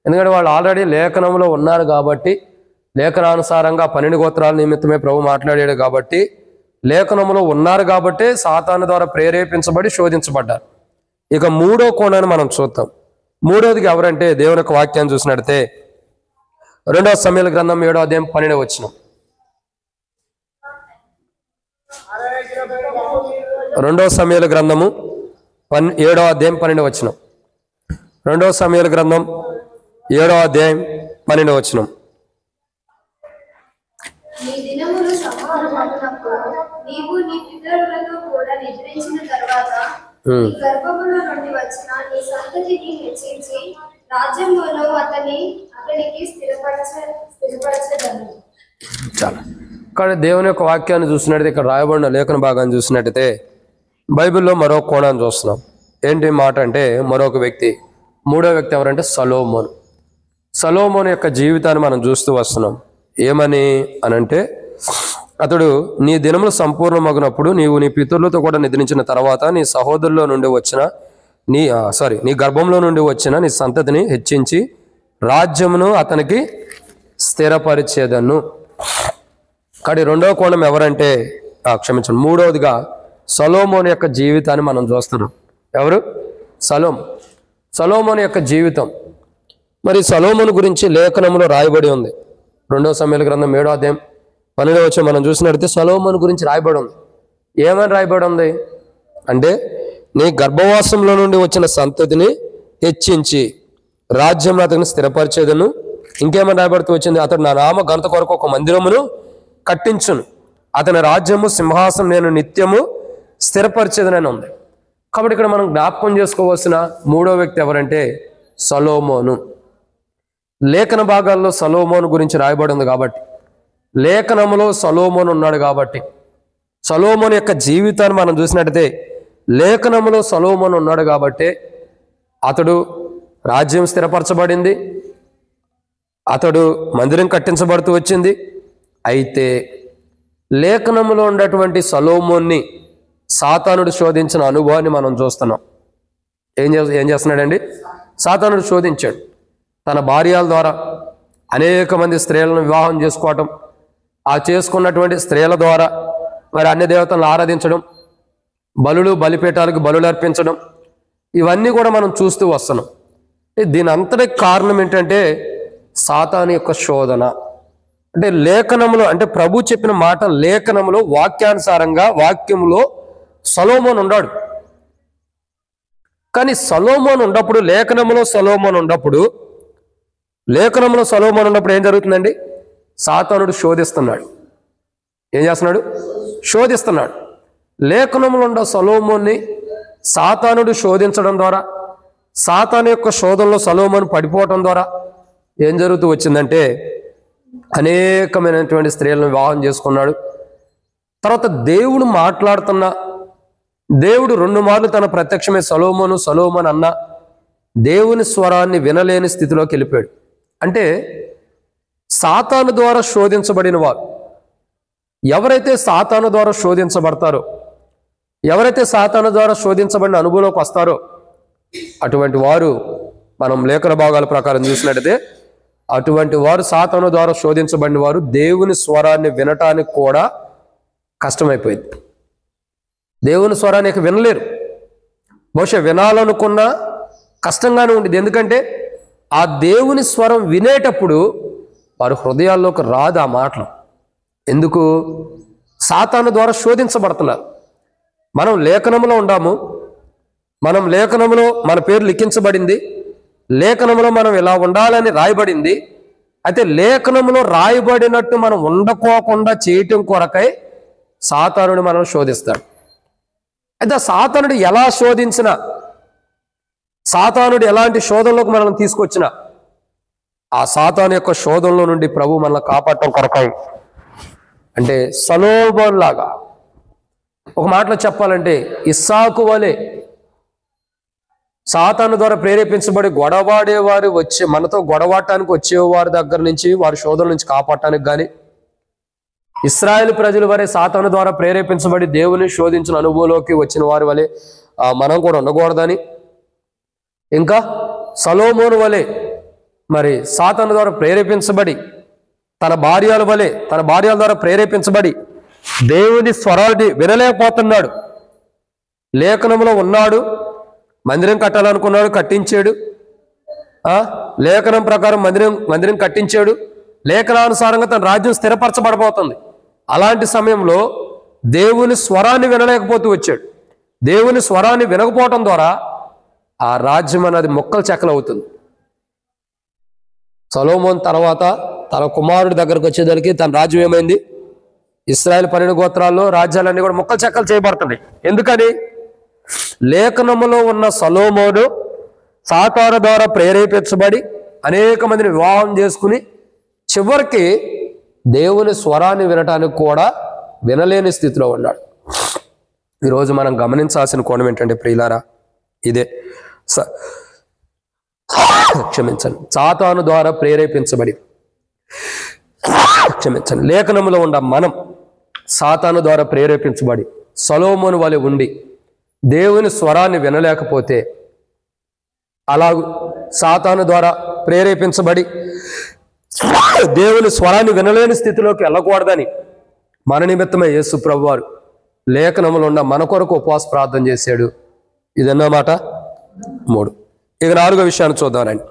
ఎందుకంటే వాళ్ళు ఆల్రెడీ లేఖనంలో ఉన్నారు కాబట్టి, లేఖనానుసారంగా 12 గోత్రాల నిమిత్తమే ప్రభు మాట్లాడాడు కాబట్టి, లేఖనంలో ఉన్నారు కాబట్టి సాతాను ద్వారా ప్రేరేపించబడి శోధించబడ్డారు. ఇక 3వ కోణాన్ని మనం చూద్దాం. 3వదిగా ఎవరంటే, దేవుని యొక్క వాక్యాన్ని చూసినట్లయితే 2వ సమూయేలు గ్రంథం 7వ అధ్యాయం 12వ వచనం. 2వ సమూయేలు గ్రంథము 7వ అధ్యాయం 12వ వచనం. 2వ సమూయేలు గ్రంథం 7వ అధ్యాయం 12వ వచనం. నీ దినములు సంపూర్ణమగునప్పుడు నీవు నీ పితరులతో కూడా నిద్రించిన తర్వాత నీ గర్భములో నుండి వచ్చిన నీ సంతతిని హెచ్చించి రాజ్యంలోనూ అతనికి స్థిరపరచదను. చాలా కానీ దేవుని యొక్క వాక్యాన్ని చూసినట్టయితే, ఇక్కడ రాయబడిన లేఖన భాగాన్ని చూసినట్టయితే బైబిల్లో మరో కోణాన్ని చూస్తున్నాం. ఏంటి మాట అంటే, మరొక వ్యక్తి, 3వ వ్యక్తి ఎవరంటే సొలొమోను. సొలొమోను యొక్క జీవితాన్ని మనం చూస్తూ వస్తున్నాం. ఏమని అనంటే, అతడు నీ దినములు సంపూర్ణమగినప్పుడు నీవు నీ పితరులతో కూడా నిద్రించిన తర్వాత నీ సహోదరులో నుండి వచ్చిన నీ గర్భంలో నుండి వచ్చిన నీ సంతతిని హెచ్చించి రాజ్యమును అతనికి స్థిరపరిచేదను. కానీ 2వ కోణం ఎవరంటే, క్షమించండి, 3వదిగా సొలొమోను యొక్క జీవితాన్ని మనం చూస్తున్నాం. ఎవరు? సొలొమోను యొక్క జీవితం. మరి సొలొమోను గురించి లేఖనములో రాయబడి ఉంది. 2వ సమూయేలు గ్రంథం 7వ అధ్యాయం 12వ వచనం మనం చూసినట్లయితే సొలొమోను గురించి రాయబడి ఉంది. ఏమని రాయబడి ఉంది అంటే, నీ గర్భవాసంలో నుండి వచ్చిన సంతతిని హెచ్చించి రాజ్యంలో అతన్ని స్థిరపరిచేదను. ఇంకేమని రాయబడుతూ వచ్చింది, అతడు నా నామ ఘనత కొరకు ఒక మందిరమును కట్టించును, అతని రాజ్యము సింహాసనం నేను నిత్యము స్థిరపరిచేదనని ఉంది. కాబట్టి ఇక్కడ మనం జ్ఞాపకం చేసుకోవాల్సిన మూడో వ్యక్తి ఎవరంటే సొలొమోను. లేఖన భాగాల్లో సొలొమోను గురించి రాయబడి ఉంది కాబట్టి, లేఖనములో సొలొమోను ఉన్నాడు కాబట్టి, సొలొమోను యొక్క జీవితాన్ని మనం చూసినట్టయితే లేఖనములో సొలొమోను ఉన్నాడు కాబట్టి అతడు రాజ్యం స్థిరపరచబడింది, అతడు మందిరం కట్టించబడుతూ వచ్చింది. అయితే లేఖనములో ఉన్నటువంటి సొలొమోన్ని సాతానుడు శోధించిన అనుభవాన్ని మనం చూస్తున్నాం. ఏం చేస్తున్నాడండి? సాతానుడు శోధించాడు. తన భార్యల ద్వారా అనేక మంది స్త్రీలను వివాహం చేసుకోవటం, ఆ చేసుకున్నటువంటి స్త్రీల ద్వారా మరి అన్య దేవతలను ఆరాధించడం, బలిపీఠాలకు బలులు అర్పించడం, ఇవన్నీ కూడా మనం చూస్తూ వస్తున్నాం. దీని అంతటి కారణం ఏంటంటే సాతాను యొక్క శోధన. అంటే లేఖనములో, అంటే ప్రభు చెప్పిన మాట లేఖనములో వాక్యానుసారంగా వాక్యములో సొలొమోను ఉన్నాడు. కానీ సొలొమోను ఉన్నప్పుడు, లేఖనములో సొలొమోను ఉన్నప్పుడు ఏం జరుగుతుందండి? సాతానుడు శోధిస్తున్నాడు. ఏం చేస్తున్నాడు? శోధిస్తున్నాడు. లేఖనములో ఉన్న సొలొమోన్ని సాతానుడు శోధించడం ద్వారా, సాతాను యొక్క శోధనలో సొలొమోను పడిపోవటం ద్వారా ఏం జరుగుతూ వచ్చిందంటే అనేకమైనటువంటి స్త్రీలను వివాహం చేసుకున్నాడు. తర్వాత దేవుడు మాట్లాడుతున్న, దేవుడు 2 మార్లు తన ప్రత్యక్షమే సొలొమోను అన్న దేవుని స్వరాన్ని వినలేని స్థితిలోకి వెళ్ళిపోయాడు. అంటే సాతాను ద్వారా శోధించబడిన వారు, ఎవరైతే సాతాను ద్వారా శోధించబడతారో, ఎవరైతే సాతాను ద్వారా శోధించబడిన అనుభవంలోకి వస్తారో అటువంటి వారు, మనం లేఖన భాగాల ప్రకారం చూసినట్టయితే అటువంటి వారు, సాతాను ద్వారా శోధించబడిన వారు దేవుని స్వరాన్ని వినటానికి కూడా కష్టమైపోయింది. దేవుని స్వరాన్ని వినలేరు. బహుశా వినాలనుకున్నా కష్టంగానే ఉండేది. ఎందుకంటే ఆ దేవుని స్వరం వినేటప్పుడు వారి హృదయాల్లోకి రాదు ఆ మాటలు. ఎందుకు? సాతాను ద్వారా శోధించబడుతున్నారు. మనం లేఖనంలో ఉండాము, మనం లేఖనంలో మన పేరు లిఖించబడింది, లేఖనంలో మనం ఇలా ఉండాలని రాయబడింది. అయితే లేఖనంలో రాయబడినట్టు మనం ఉండకోకుండా చేయటం కొరకై సాతానుడు మనం శోధిస్తాడు. అయితే సాతానుడు ఎలా శోధించినా, సాతానుడు ఎలాంటి శోధనలోకి మనల్ని తీసుకొచ్చినా, ఆ సాతాను యొక్క శోధనలో నుండి ప్రభు మనల్ని కాపాడటం కొరకై, అంటే సొలొమోను లాగా, ఒక మాటలో చెప్పాలంటే ఇస్సాకు వలె సాతాను ద్వారా ప్రేరేపించబడి గొడవాడేవారు వచ్చే, మనతో గొడవటానికి వచ్చేవారి దగ్గర నుంచి, వారి శోధన నుంచి కాపాడటానికి కానీ, ఇశ్రాయేలు ప్రజల వరే సాతాను ద్వారా ప్రేరేపించబడి దేవుని శోధించిన అనుభవంలోకి వచ్చిన వారి వలె మనం కూడా ఉండకూడదని, ఇంకా సొలొమోను వలె మరి సాతాను ద్వారా ప్రేరేపించబడి తన భార్యల ద్వారా ప్రేరేపించబడి దేవుని స్వరాన్ని వినలేకపోతున్నాడు. లేఖనంలో ఉన్నాడు, మందిరం కట్టాలనుకున్నాడు, కట్టించాడు. లేఖనం ప్రకారం మందిరం కట్టించాడు. లేఖనానుసారంగా తన రాజ్యం స్థిరపరచబడబోతుంది. అలాంటి సమయంలో దేవుని స్వరాన్ని వినలేకపోతూ వచ్చాడు. దేవుని స్వరాన్ని వినకపోవటం ద్వారా ఆ రాజ్యం అనేది మొక్కలు చెక్కలు అవుతుంది. సొలొమోను తర్వాత తన కుమారుడి దగ్గరకు వచ్చేసరికి తన రాజ్యం ఏమైంది? ఇశ్రాయేలు 12 గోత్రాల్లో రాజ్యాలన్నీ కూడా మొక్కలు చెక్కలు చేయబడుతున్నాయి. ఎందుకని? లేఖనములో ఉన్న సొలొమోను సాతాను ద్వారా ప్రేరేపించబడి అనేక మందిని వివాహం చేసుకుని చివరికి దేవుని స్వరాన్ని వినటానికి కూడా వినలేని స్థితిలో ఉన్నాడు. ఈరోజు మనం గమనించాల్సిన కోణం ఏంటంటే ప్రియులారా, ఇదే సాతాను ద్వారా ప్రేరేపించబడి లేఖనములో ఉన్న మనం సాతాను ద్వారా ప్రేరేపించబడి సొలొమోను వలె ఉండి దేవుని స్వరాన్ని వినలేకపోతే, అలాగూ సాతాను ద్వారా ప్రేరేపించబడి దేవుని స్వరాన్ని వినలేని స్థితిలోకి వెళ్ళకూడదని మన నిమిత్తమే యేసు ప్రభువారు లేఖనములో ఉన్న మన కొరకు ఉపవాస ప్రార్థన చేశాడు. ఇదన్నమాట 3. ఇక 4వ విషయాన్ని చూద్దామండి.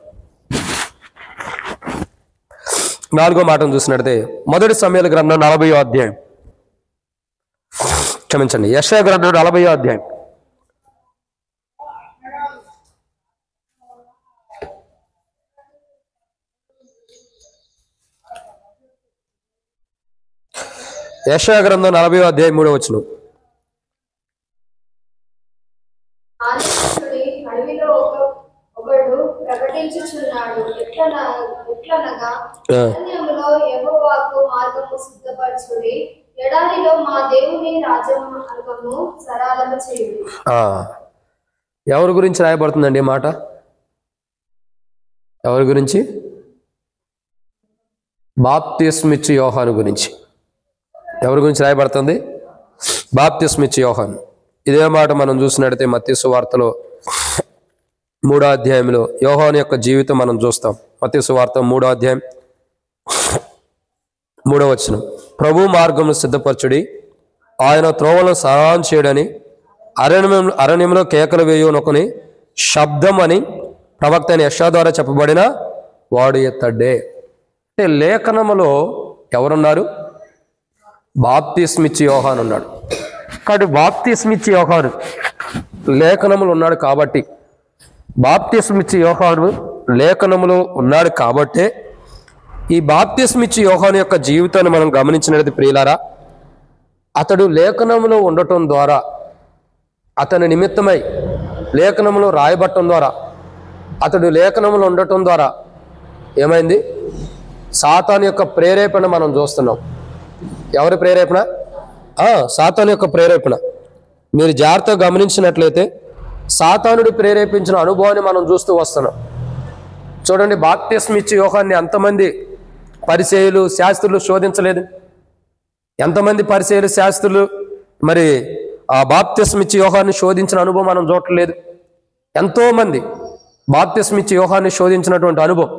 4వ మాటను చూసినట్లయితే 1 సమూయేలు గ్రంథం 40వ అధ్యాయం క్షమించండి, యెషయా గ్రంథం 40వ అధ్యాయం. యెషయా గ్రంథం 40వ అధ్యాయం 3వ వచనం. ఆలకించుడి, అడవిలో ఒకడు ప్రకటించుచున్నాడు, ఎట్లనగా అరణ్యములో యెహోవాకు మార్గము సిద్ధపరచుడి, ఎడారిలో మా దేవుని రాజమార్గము సరళము చేయుడి. ఎవరి గురించి రాయబడుతుందండి ఈ మాట? ఎవరి గురించి? బాప్తిస్మిచ్చు యోహాను గురించి. ఎవరి గురించి రాయబడుతుంది? బాప్తిస్మిచ్చు యోహాను. ఇదే మాట మనం చూసినట్టయితే మత్తయి సువార్తలో 3వ అధ్యాయంలో యోహాను యొక్క జీవితం మనం చూస్తాం. మత్తయి సువార్త 3వ అధ్యాయం 3వ వచనం. ప్రభు మార్గమును సిద్ధపరచుడి, ఆయన త్రోవలను సరళం చేయడని అరణ్యంలో కేకలు వేయునొకని శబ్దం అని ప్రవక్త అయిన యెషయా ద్వారా చెప్పబడిన వాడు ఎత్తడ్డే. అంటే లేఖనములో ఎవరున్నారు? బాప్తిస్మిచ్చు యోహాను ఉన్నాడు. కాబట్టి బాప్తిస్మిచ్చు యోహాను లేఖనములు ఉన్నాడు కాబట్టి, బాప్తిస్మిచ్చు యోహాను లేఖనములో ఉన్నాడు కాబట్టే ఈ బాప్తిస్మిచ్చు యోహాను యొక్క జీవితాన్ని మనం గమనించినది ప్రియులారా, అతడు లేఖనములో ఉండటం ద్వారా, అతని నిమిత్తమై లేఖనములో రాయబట్టడం ద్వారా, అతడు లేఖనములో ఉండటం ద్వారా ఏమైంది? సాతాను యొక్క ప్రేరేపణ మనం చూస్తున్నాం. ఎవరి ప్రేరేపణ? సాతాను యొక్క ప్రేరేపణ. మీరు జాగ్రత్తగా గమనించినట్లయితే సాతానుడు ప్రేరేపించిన అనుభవాన్ని మనం చూస్తూ వస్తున్నాం. చూడండి, బాప్తిస్మిచ్చు యోహాన్ని ఎంతమంది పరిసయ్యులు శాస్త్రులు శోధించలేదు? ఎంతమంది పరిసయ్యులు శాస్త్రులు మరి ఆ బాప్తిస్మిచ్చు యోహాన్ని శోధించిన అనుభవం మనం చూడట్లేదు. ఎంతోమంది బాప్తిస్మిచ్చు యోహాన్ని శోధించినటువంటి అనుభవం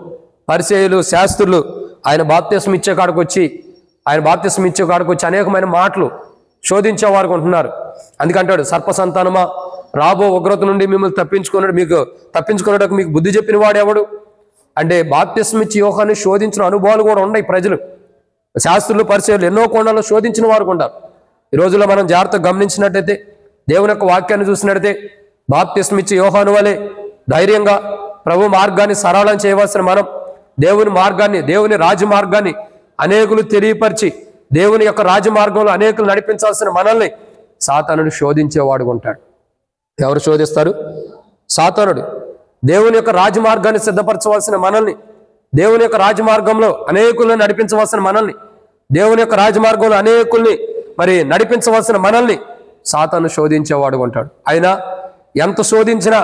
పరిసయ్యులు శాస్త్రులు ఆయన బాప్తిస్మిచ్చే కాడికి వచ్చి అనేకమైన మాటలు శోధించేవారు ఉంటున్నారు. అందుకంటాడు, సర్ప సంతానమా, రాబో ఉగ్రత నుండి మిమ్మల్ని తప్పించుకున్నట్టు మీకు బుద్ధి చెప్పిన వాడు ఎవడు? అంటే బాప్తిస్మిచ్చు యోహాన్ని శోధించిన అనుభవాలు కూడా ఉన్నాయి. ప్రజలు, శాస్త్రులు, పరిసయ్యులు ఎన్నో కోణాల్లో శోధించిన వారు ఉంటారు. ఈ రోజుల్లో మనం జాగ్రత్తగా గమనించినట్టయితే, దేవుని యొక్క వాక్యాన్ని చూసినట్టయితే, బాప్తిస్మిచ్చు యోహాను వలె ధైర్యంగా ప్రభు మార్గాన్ని సరళం చేయవలసిన మనం దేవుని రాజమార్గాన్ని అనేకులు తెలియపరిచి దేవుని యొక్క రాజమార్గంలో అనేకులు నడిపించాల్సిన మనల్ని సాతానుడు శోధించేవాడు ఉంటాడు. ఎవరు శోధిస్తారు? సాతానుడు. దేవుని యొక్క రాజమార్గాన్ని సిద్ధపరచవలసిన మనల్ని, దేవుని యొక్క రాజమార్గంలో అనేకులను నడిపించవలసిన మనల్ని, దేవుని యొక్క రాజమార్గంలో అనేకుల్ని మరి నడిపించవలసిన మనల్ని సాతాను శోధించేవాడు ఉంటాడు. అయినా ఎంత శోధించినా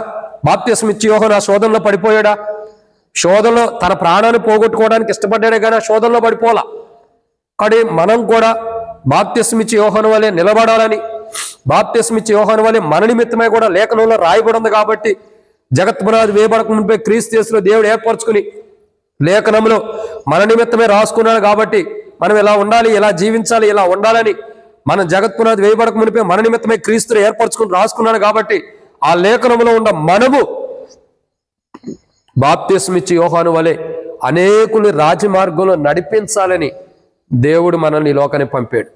బాప్తిస్మిచ్చు యోహాను ఆ శోధనలో పడిపోయాడా? శోధనలో తన ప్రాణాన్ని పోగొట్టుకోవడానికి ఇష్టపడ్డాడే కానీ ఆ శోధనలో పడిపోలా. కానీ మనం కూడా బాప్తిస్మిచ్చు యోహాను వలె నిలబడాలని, బాప్తిస్మిచ్చు యోహాను వలె మన నిమిత్తమై కూడా లేఖనంలో రాయబడింది కాబట్టి, జగత్ పునాది వేయబడక మునిపే క్రీస్తు యేసులో దేవుడు ఏర్పరచుకుని లేఖనంలో మన నిమిత్తమే రాసుకున్నాడు కాబట్టి మనం ఇలా ఉండాలి, ఇలా జీవించాలి, ఇలా ఉండాలని మన జగత్ పునాది వేయబడక మునిపే మన నిమిత్తమే క్రీస్తుని ఏర్పరచుకుని రాసుకున్నాడు కాబట్టి ఆ లేఖనంలో ఉన్న మనము బాప్తిస్మిచ్చు యోహాను వలె అనేకుని రాజమార్గంలో నడిపించాలని దేవుడు మనల్ని ఈ లోకానికి పంపాడు.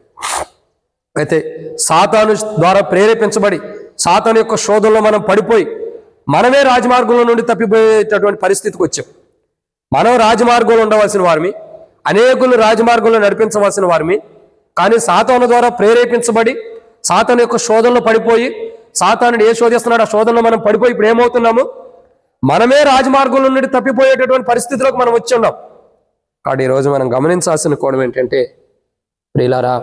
అయితే సాతాను ద్వారా ప్రేరేపించబడి సాతాను యొక్క శోధనలో మనం పడిపోయి మనమే రాజమార్గంలో నుండి తప్పిపోయేటటువంటి పరిస్థితికి వచ్చాం. మనం రాజమార్గంలో ఉండవలసిన వారిని, అనేకులు రాజమార్గంలో నడిపించవలసిన వారిని, కానీ సాతాను ద్వారా ప్రేరేపించబడి సాతాను యొక్క శోధనలో పడిపోయి, సాతానుడు ఏ శోధిస్తున్నాడు ఆ శోధనలో మనం పడిపోయి ఇప్పుడు ఏమవుతున్నాము? మనమే రాజమార్గంలో నుండి తప్పిపోయేటటువంటి పరిస్థితిలోకి మనం వచ్చి ఉన్నాం. కాబట్టి ఈరోజు మనం గమనించాల్సిన కోణం ఏంటంటే, ప్రియులారా,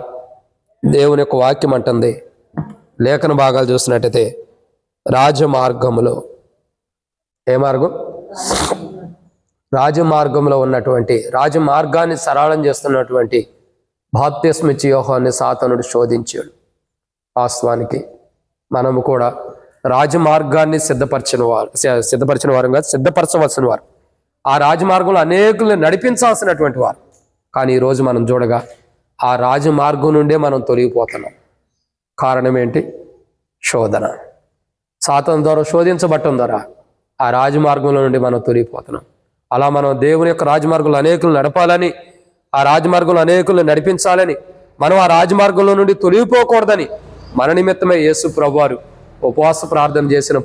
దేవుని యొక్క వాక్యం అంటుంది, లేఖన భాగాలు చూసినట్టయితే రాజమార్గములో, ఏ మార్గం? రాజమార్గంలో ఉన్నటువంటి, రాజమార్గాన్ని సరళం చేస్తున్నటువంటి బాప్తిస్మిచ్చు యోహాన్ని సాతానుడు శోధించాడు. వాస్తవానికి మనము కూడా రాజమార్గాన్ని సిద్ధపరచవలసిన వారు, సిద్ధపరచవలసిన వారు, ఆ రాజమార్గంలో అనేకుల్ని నడిపించాల్సినటువంటి వారు. కానీ ఈరోజు మనం చూడగా ఆ రాజమార్గం నుండే మనం తొలగిపోతున్నాం. కారణం ఏంటి? శోధన. సాతాను ద్వారా శోధించబట్టం ద్వారా ఆ రాజమార్గంలో నుండి మనం తొలగిపోతున్నాం. అలా మనం దేవుని యొక్క రాజమార్గంలో అనేకులు నడపాలని, ఆ రాజమార్గంలో అనేకులను నడిపించాలని, మనం ఆ రాజమార్గంలో నుండి తొలగిపోకూడదని మన నిమిత్తమే యేసు ప్రభువారు ఉపవాస ప్రార్థన చేసిన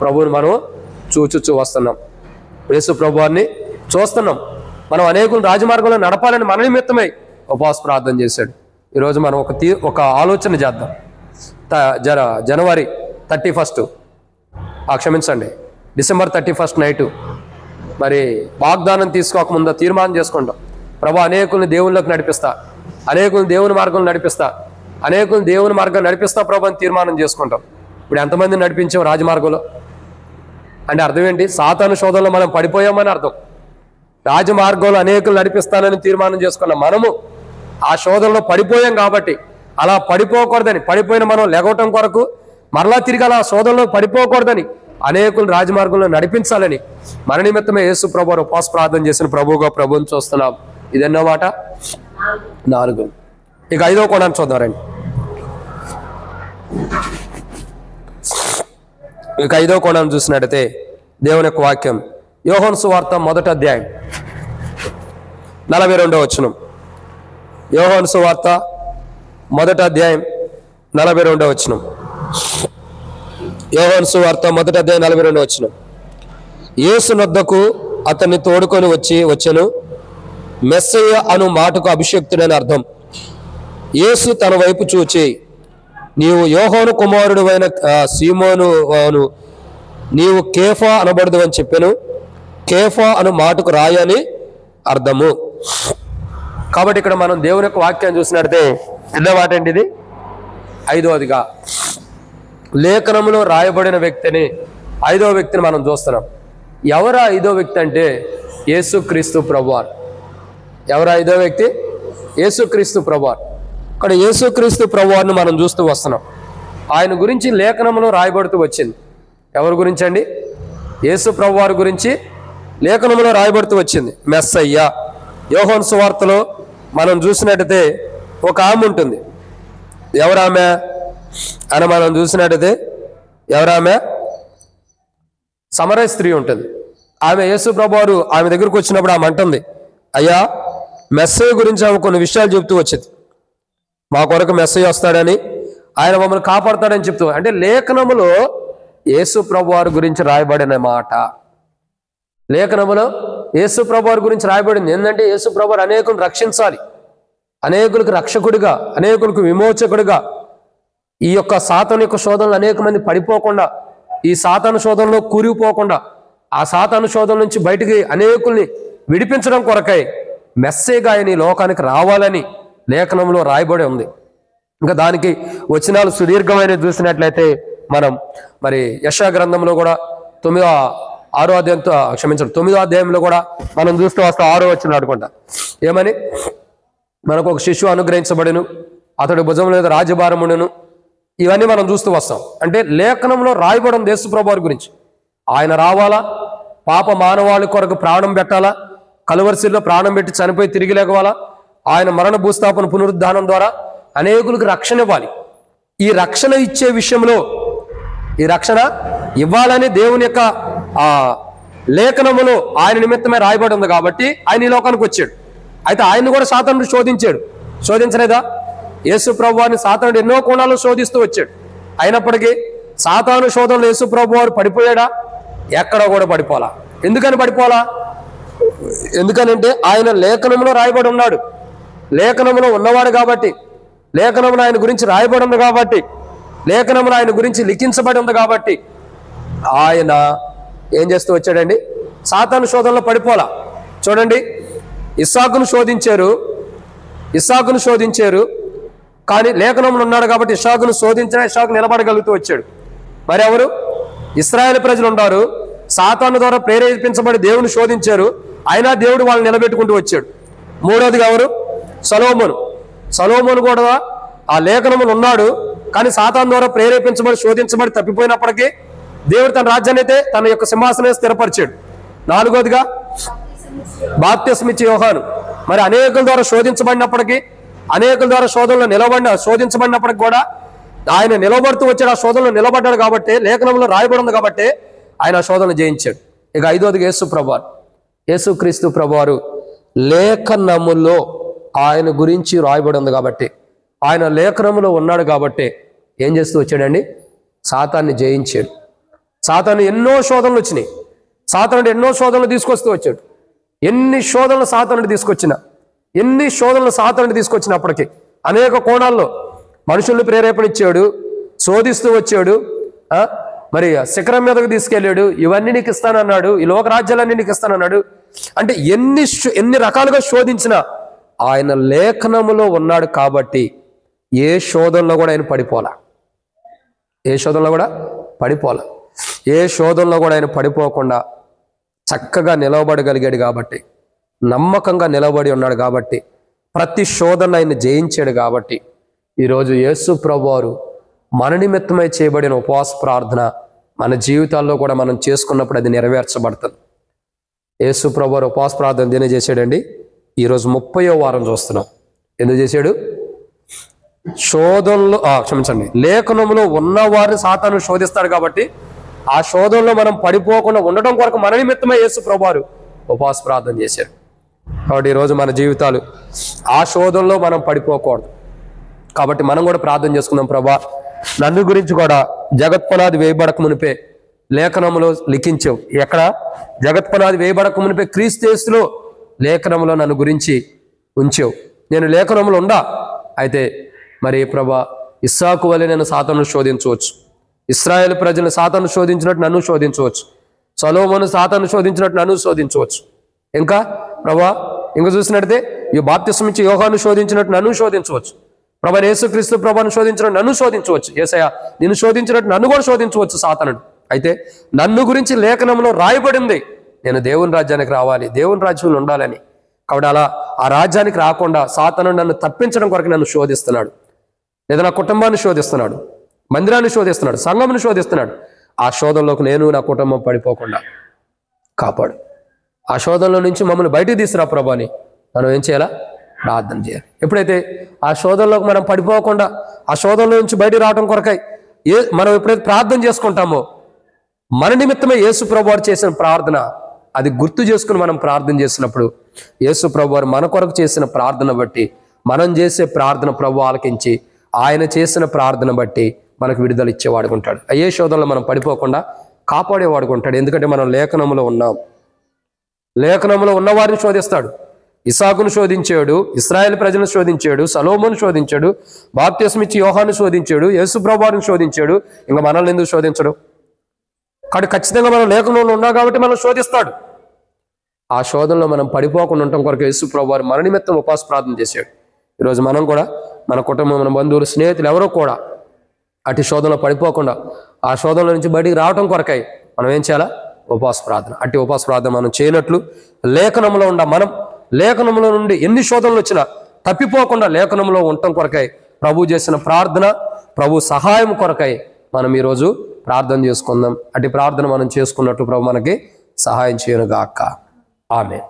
ప్రభువుని మనం చూచు వస్తున్నాం. యేసు ప్రభువారిని చూస్తున్నాం. మనం అనేకులు రాజమార్గంలో నడపాలని మన నిమిత్తమై ఉపవాస ప్రార్థన చేశాడు. ఈరోజు మనం ఒక ఆలోచన చేద్దాం. జనవరి 31 క్షమించండి, డిసెంబర్ 31 నైటు మరి వాగ్దానం తీసుకోకముందు తీర్మానం చేసుకుంటాం. ప్రభు అనేకుల్ని దేవుళ్ళకి నడిపిస్తా, అనేకుల్ని దేవుని మార్గంలో నడిపిస్తా, అనేకుల్ని దేవుని మార్గంలో నడిపిస్తా ప్రభు అని తీర్మానం చేసుకుంటాం. ఇప్పుడు ఎంతమందిని నడిపించాం రాజమార్గంలో? అంటే అర్థం ఏంటి? సాతాను శోధనలో మనం పడిపోయామని అర్థం. రాజమార్గంలో అనేకులు నడిపిస్తానని తీర్మానం చేసుకున్నాం. మనము ఆ శోధనలో పడిపోయాం కాబట్టి అలా పడిపోకూడదని, పడిపోయిన మనం లెగవటం కొరకు మరలా తిరిగి అలా శోధనలో పడిపోకూడదని అనేకులు రాజమార్గంలో నడిపించాలని మన నిమిత్తమే యేసు ప్రభువు ఉపవాస ప్రార్థన చేసిన ప్రభువుని చూస్తున్నాం. ఇదెన్నో మాట? 4. ఇక 5వ కోణాన్ని చూద్దారండి. ఇక 5వ కోణాన్ని చూసినట్టయితే దేవుని యొక్క వాక్యం యోహాను సువార్త 1వ అధ్యాయం 42వ వచనం. యోహాను సువార్త 1వ అధ్యాయం 42వ వచనం. యోహాను సువార్త 1వ అధ్యాయం 42వ వచనం. యేసు నొద్దకు అతన్ని తోడుకొని వచ్చెను. మెస్సయ్య అను మాటకు అభిషక్తుడని అర్థం. యేసు తన వైపు చూచి, నీవు యోహాను కుమారుడు అయిన సీమోను, నీవు కేఫా అనబడదు అని చెప్పాను. కేఫా అను మాటకు రాయని అర్థము. కాబట్టి ఇక్కడ మనం దేవుని యొక్క వాక్యాన్ని చూసినట్టే ఎన్నో మాట అండి ఇది? 5వదిగా లేఖనంలో రాయబడిన వ్యక్తిని, 5వ వ్యక్తిని మనం చూస్తున్నాం. ఎవరా 5వ వ్యక్తి అంటే యేసుక్రీస్తు ప్రభువారు. ఎవరా 5వ వ్యక్తి? యేసుక్రీస్తు ప్రభువారు. ఇక్కడ యేసుక్రీస్తు ప్రభువారిని మనం చూస్తూ వస్తున్నాం. ఆయన గురించి లేఖనంలో రాయబడుతూ వచ్చింది. ఎవరి గురించి అండి? యేసు ప్రభువారి గురించి లేఖనంలో రాయబడుతూ వచ్చింది. మెస్సయ్య. యోహాను సువార్తలో మనం చూసినట్టయితే ఒక ఆమె ఉంటుంది. ఎవరామె అని మనం చూసినట్టయితే ఎవరామె? సమరయ స్త్రీ ఉంటుంది. ఆమె యేసు ప్రభువారు ఆమె దగ్గరకు వచ్చినప్పుడు ఆమె అంటుంది, అయ్యా మెస్సయ్య గురించి ఆమె కొన్ని విషయాలు చెబుతూ వచ్చింది. మా కొరకు మెస్సయ్య వస్తాడని, ఆయన మమ్మల్ని కాపాడుతాడని చెప్తూ, అంటే లేఖనములో యేసు ప్రభువారి గురించి రాయబడిన మాట. లేఖనములో యేసు ప్రభువారి గురించి రాయబడింది. ఏంటంటే యేసు ప్రభువారు అనేకులను రక్షించాలి, అనేకులకు రక్షకుడిగా, అనేకులకు విమోచకుడిగా, ఈ యొక్క సాతాను యొక్క శోధనలు అనేక మంది పడిపోకుండా, ఈ సాతాను శోధనలో కూరిపోకుండా, ఆ సాతాను శోధన నుంచి బయటికి అనేకుల్ని విడిపించడం కొరకై మెస్సేగా ఆయన ఈ లోకానికి రావాలని లేఖనంలో రాయబడి ఉంది. ఇంకా దానికి వచనాలు సుదీర్ఘమైన చూసినట్లయితే మనం మరి యెషయా గ్రంథంలో కూడా 9వ అధ్యాయంలో కూడా మనం చూస్తూ వస్తాం. 6వ వచనం అనుకుంటా. ఏమని? మనకు ఒక శిశువు అనుగ్రహించబడెను, అతడి భుజం మీద రాజభారముండును. ఇవన్నీ మనం చూస్తూ వస్తాం. అంటే లేఖనంలో రాయబడిన యేసు ప్రభువారి గురించి. ఆయన రావాలా, పాప మానవాళి కొరకు ప్రాణం పెట్టాలా, కలువరిశిలో ప్రాణం పెట్టి చనిపోయి తిరిగి లేకవాలా, ఆయన మరణ భూస్థాపన పునరుద్ధానం ద్వారా అనేకులకు రక్షణ ఇవ్వాలి. ఈ రక్షణ ఇచ్చే విషయంలో, ఈ రక్షణ ఇవ్వాలని దేవుని యొక్క లేఖనములో ఆయన నిమిత్తమే రాయబడి ఉంది కాబట్టి ఆయన ఈ లోకానికి వచ్చాడు. అయితే ఆయన్ని కూడా సాతానుడు శోధించాడు. శోధించలేదా? యేసు ప్రభువారిని సాతానుడు ఎన్నో కోణాలు శోధిస్తూ వచ్చాడు. అయినప్పటికీ సాతాను శోధనలో యేసు ప్రభువారు పడిపోయాడా? ఎక్కడ కూడా పడిపోలా. ఎందుకని పడిపోలా? ఎందుకనంటే ఆయన లేఖనంలో రాయబడి ఉన్నాడు. లేఖనంలో ఉన్నవాడు కాబట్టి, లేఖనంలో ఆయన గురించి రాయబడి ఉంది కాబట్టి, లేఖనంలో ఆయన గురించి లిఖించబడి ఉంది కాబట్టి ఆయన ఏం చేస్తూ వచ్చాడండి? సాతాను శోధనలో పడిపోలా. చూడండి, ఇస్సాకును శోధించారు కానీ లేఖనంలో ఉన్నాడు కాబట్టి ఇస్సాకును శోధించిన ఇస్సాకు నిలబడగలుగుతూ వచ్చాడు. మరి ఎవరు? ఇశ్రాయేలు ప్రజలు ఉన్నారు. సాతాను ద్వారా ప్రేరేపించబడి దేవుని శోధించారు, అయినా దేవుడు వాళ్ళని నిలబెట్టుకుంటూ వచ్చాడు. 3వదిగా ఎవరు? సొలొమోను కూడా ఆ లేఖనములు ఉన్నాడు కానీ సాతాను ద్వారా ప్రేరేపించబడి శోధించబడి తప్పిపోయినప్పటికీ దేవుడు తన రాజ్యాన్ని అయితే తన యొక్క సింహాసనం స్థిరపరిచాడు. 4వదిగా బాప్తిస్మిచ్చే యోహాను. మరి అనేకుల ద్వారా శోధించబడినప్పటికీ, అనేకుల ద్వారా శోధించబడినప్పటికీ కూడా ఆయన నిలబడుతూ వచ్చాడు. ఆ శోధనలో నిలబడ్డాడు కాబట్టి, లేఖనంలో రాయబడి ఉంది కాబట్టి ఆయన శోధనలు జయించాడు. ఇక 5వదిగా యేసుక్రీస్తు ప్రభువారు లేఖనములో ఆయన గురించి రాయబడి ఉంది కాబట్టి ఆయన లేఖనములో ఉన్నాడు కాబట్టి ఏం చేస్తూ వచ్చాడండి? సాతాన్ని జయించాడు. సాతాను ఎన్నో శోధనలు వచ్చినాయి. సాతానుడు ఎన్నో శోధనలు తీసుకొస్తూ వచ్చాడు. ఎన్ని శోధనలు సాతానుడు తీసుకొచ్చినప్పటికీ అనేక కోణాల్లో మనుషుల్ని ప్రేరేపణించాడు, శోధిస్తూ వచ్చాడు. మరి శిఖరం మీదకు తీసుకెళ్ళాడు. ఇవన్నీ నీకు ఇస్తానన్నాడు, ఈ లోక రాజ్యాలన్నీ నీకు ఇస్తానన్నాడు. అంటే ఎన్ని రకాలుగా శోధించినా ఆయన లేఖనములో ఉన్నాడు కాబట్టి ఏ శోధనలో కూడా ఆయన పడిపోలా. ఏ శోధనలో కూడా ఆయన పడిపోకుండా చక్కగా నిలవబడగలిగాడు కాబట్టి, నమ్మకంగా నిలబడి ఉన్నాడు కాబట్టి, ప్రతి శోధన ఆయన జయించాడు కాబట్టి ఈరోజు యేసు ప్రభువారు మన నిమిత్తమై చేయబడిన ఉపవాస ప్రార్థన మన జీవితాల్లో కూడా మనం చేసుకున్నప్పుడు అది నెరవేర్చబడుతుంది. యేసు ప్రభువారు ఉపవాస ప్రార్థన దేని చేశాడండి? ఈరోజు 30వ వారం చూస్తున్నాం. ఎందుకు చేశాడు? శోధనలో లేఖనంలో ఉన్నవారిని సాతాను శోధిస్తాడు కాబట్టి ఆ శోధనలో మనం పడిపోకుండా ఉండడం కొరకు మన నిమిత్తమే యేసు ప్రభువారు ఉపవాస ప్రార్థన చేశారు. కాబట్టి ఈరోజు మన జీవితాలు ఆ శోధనలో మనం పడిపోకూడదు. కాబట్టి మనం కూడా ప్రార్థన చేసుకుందాం. ప్రభా, నన్ను గురించి కూడా జగత్పునాది వేయబడక మునిపే లేఖనములో లిఖించావు. ఎక్కడ? జగత్పునాది వేయబడక మునిపే క్రీస్తు యేసులో లేఖనములో నన్ను గురించి ఉంచావు. నేను లేఖనములు ఉండా. అయితే మరి ప్రభా, ఇస్సాకు వలె నేను సాతానును శోధించవచ్చు. ఇశ్రాయేలు ప్రజలను సాతాను శోధించినట్టు నన్ను శోధించవచ్చు. సొలొమోను సాతాను శోధించినట్టు నన్ను శోధించవచ్చు. ఇంకా ప్రభా, ఇంకా చూసినట్టయితే ఈ బాప్తిస్మం ఇచ్చి యోహాను శోధించినట్టు నన్ను శోధించవచ్చు. ప్రభా, యేసుక్రీస్తు ప్రభువును శోధించినట్టు నన్ను శోధించవచ్చు. యేసయ్య నిన్ను శోధించినట్టు నన్ను కూడా శోధించవచ్చు సాతానుడు. అయితే నన్ను గురించి లేఖనంలో రాయబడింది, నేను దేవుని రాజ్యానికి రావాలి, దేవుని రాజ్యంలో ఉండాలని. కాబట్టి అలా ఆ రాజ్యానికి రాకుండా సాతానుడు నన్ను తప్పించడం కొరకు నన్ను శోధిస్తున్నాడు. లేదా నా కుటుంబాన్ని శోధిస్తున్నాడు, మందిరాన్ని శోధిస్తున్నాడు, సంఘంను శోధిస్తున్నాడు. ఆ శోధనలోకి నేను నా కుటుంబం పడిపోకుండా కాపాడు. ఆ శోధనలో నుంచి మమ్మల్ని బయటికి తీసుకురా ప్రభా అని మనం ఏం చేయాలా? ప్రార్థన చేయాలి. ఎప్పుడైతే ఆ శోధనలోకి మనం పడిపోకుండా ఆ శోధనలో నుంచి బయటికి రావడం కొరకై మనం ఎప్పుడైతే ప్రార్థన చేసుకుంటామో మన నిమిత్తమే యేసు ప్రభువారు చేసిన ప్రార్థన అది గుర్తు చేసుకుని మనం ప్రార్థన చేసినప్పుడు యేసు ప్రభువారు మన కొరకు చేసిన ప్రార్థన బట్టి మనం చేసే ప్రార్థన ప్రభు ఆలకించి ఆయన చేసిన ప్రార్థన బట్టి మనకు విడుదల ఇచ్చేవాడుకుంటాడు. అయ్యే శోధనలో మనం పడిపోకుండా కాపాడేవాడుకుంటాడు. ఎందుకంటే మనం లేఖనంలో ఉన్నాం. లేఖనంలో ఉన్నవారిని శోధిస్తాడు. ఇస్సాకును శోధించాడు, ఇశ్రాయేలు ప్రజలను శోధించాడు, సొలొమోను శోధించాడు, బాప్తిస్మం ఇచ్చి యోహాను శోధించాడు, యేసు ప్రభువును శోధించాడు. ఇంకా మనల్ని ఎందుకు శోధించడు? కాబట్టి ఖచ్చితంగా మనం లేఖనంలో ఉన్నాం కాబట్టి మనం శోధిస్తాడు. ఆ శోధనలో మనం పడిపోకుండా ఉండటం కొరకు యేసు ప్రభువు మన నిమిత్తం ఉపవాస ప్రార్థన చేశాడు. ఈరోజు మనం కూడా మన కుటుంబం, మన బంధువులు, స్నేహితులు ఎవరో కూడా అటు శోధనలో పడిపోకుండా ఆ శోధనలో నుంచి బయటికి రావడం కొరకై మనం ఏం చేయాలా? ఉపవాస ప్రార్థన. అట్టి ఉపవాస ప్రార్థన మనం చేయనట్లు లేఖనంలో ఉండ మనం లేఖనంలో నుండి ఎన్ని శోధనలు వచ్చినా తప్పిపోకుండా లేఖనంలో ఉండటం కొరకై ప్రభు చేసిన ప్రార్థన, ప్రభు సహాయం కొరకై మనం ఈరోజు ప్రార్థన చేసుకుందాం. అట్టి ప్రార్థన మనం చేసుకున్నట్టు ప్రభు మనకి సహాయం చేయనుగాక. ఆమేన్.